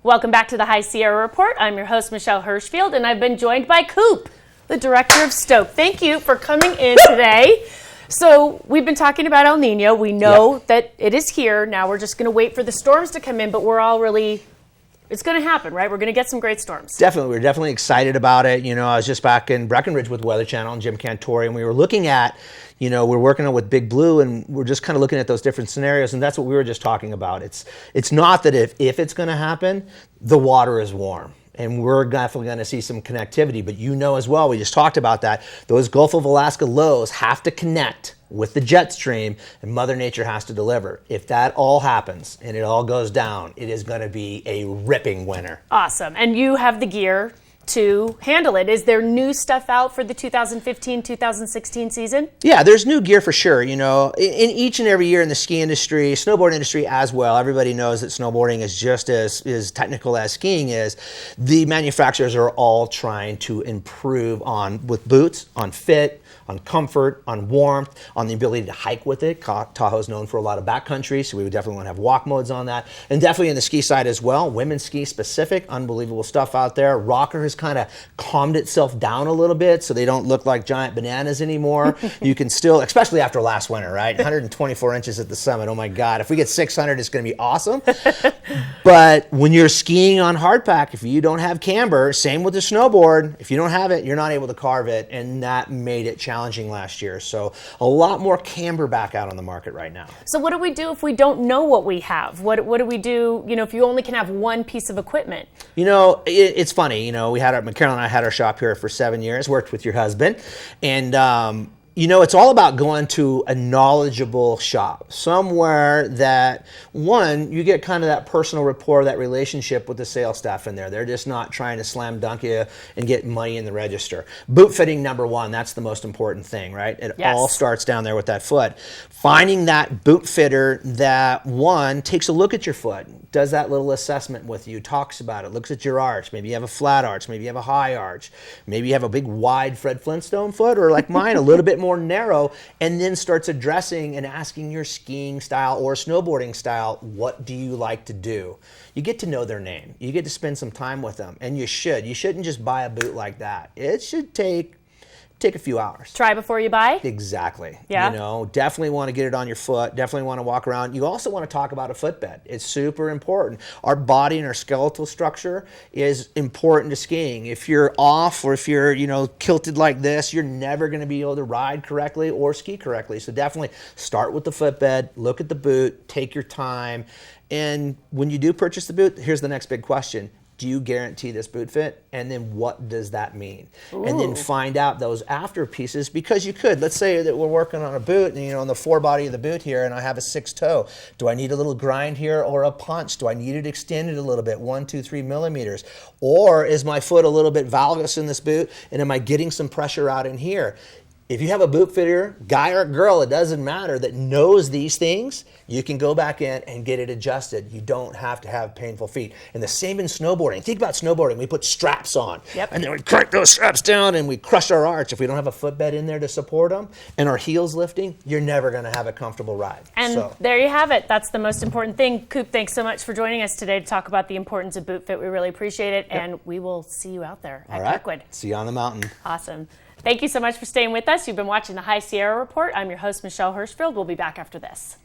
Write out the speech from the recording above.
Welcome back to the High Sierra Report. I'm your host, Michelle Hirschfield, and I've been joined by Coop, the director of Stoke. Thank you for coming in today. So we've been talking about El Nino. We know that it is here. Now we're just going to wait for the storms to come in, but we're all really, it's going to happen, right? We're going to get some great storms. Definitely. We're definitely excited about it. You know, I was just back in Breckenridge with Weather Channel and Jim Cantori, and we were looking at, you know, we're working on with Big Blue, and we're just kind of looking at those different scenarios, and that's what we were just talking about. It's not that if it's going to happen, the water is warm. And we're definitely going to see some connectivity. But you know as well, we just talked about that, those Gulf of Alaska lows have to connect with the jet stream, and Mother Nature has to deliver. If that all happens and it all goes down, it is going to be a ripping winter. Awesome. And you have the gear to handle it. Is there new stuff out for the 2015-2016 season? Yeah, there's new gear for sure. You know, in each and every year in the ski industry, snowboard industry as well, everybody knows that snowboarding is just as technical as skiing is. The manufacturers are all trying to improve with boots, on fit, on comfort, on warmth, on the ability to hike with it. Tahoe's known for a lot of backcountry, so we would definitely want to have walk modes on that. And definitely in the ski side as well, women's ski specific, unbelievable stuff out there. Rocker has kind of calmed itself down a little bit so they don't look like giant bananas anymore. You can still, especially after last winter, right? 124 inches at the summit. Oh my God, if we get 600, it's going to be awesome. But when you're skiing on hardpack, if you don't have camber, same with the snowboard, if you don't have it, you're not able to carve it, and that made it challenging last year. So a lot more camber back out on the market right now. So what do we do if we don't know what we have? What do we do, you know, if you only can have one piece of equipment? You know, it's funny, you know, Carol and I had our shop here for 7 years, worked with your husband, and you know, it's all about going to a knowledgeable shop, somewhere that, one, you get kind of that personal rapport, that relationship with the sales staff in there. They're just not trying to slam dunk you and get money in the register. Boot fitting, number one, that's the most important thing, right? It all starts down there with that foot. Finding that boot fitter that, one, takes a look at your foot, does that little assessment with you, talks about it, looks at your arch. Maybe you have a flat arch, maybe you have a high arch, maybe you have a big wide Fred Flintstone foot, or like mine, a little bit more narrow, and then starts addressing and asking your skiing style or snowboarding style, what do you like to do? You get to know their name. You get to spend some time with them, and you should. You shouldn't just buy a boot like that. It should take a few hours. Try before you buy? Exactly. Yeah. You know, definitely want to get it on your foot. Definitely want to walk around. You also want to talk about a footbed. It's super important. Our body and our skeletal structure is important to skiing. If you're off, or if you're, you know, kilted like this, you're never going to be able to ride correctly or ski correctly. So definitely start with the footbed, look at the boot, take your time. And when you do purchase the boot, here's the next big question. Do you guarantee this boot fit? And then what does that mean? Ooh. And then find out those after pieces, because you could. Let's say that we're working on a boot, and, you know, on the forebody of the boot here, and I have a 6 toe. Do I need a little grind here or a punch? Do I need it extended a little bit, 1, 2, 3 millimeters? Or is my foot a little bit valgus in this boot, and am I getting some pressure out in here? If you have a boot fitter, guy or girl, it doesn't matter, that knows these things, you can go back in and get it adjusted. You don't have to have painful feet. And the same in snowboarding. Think about snowboarding. We put straps on, and then we crank those straps down and we crush our arch. If we don't have a footbed in there to support them and our heels lifting, you're never going to have a comfortable ride. And there you have it. That's the most important thing. Coop, thanks so much for joining us today to talk about the importance of boot fit. We really appreciate it, and we will see you out there at Kirkwood. See you on the mountain. Awesome. Thank you so much for staying with us. You've been watching the High Sierra Report. I'm your host, Michelle Hirschfield. We'll be back after this.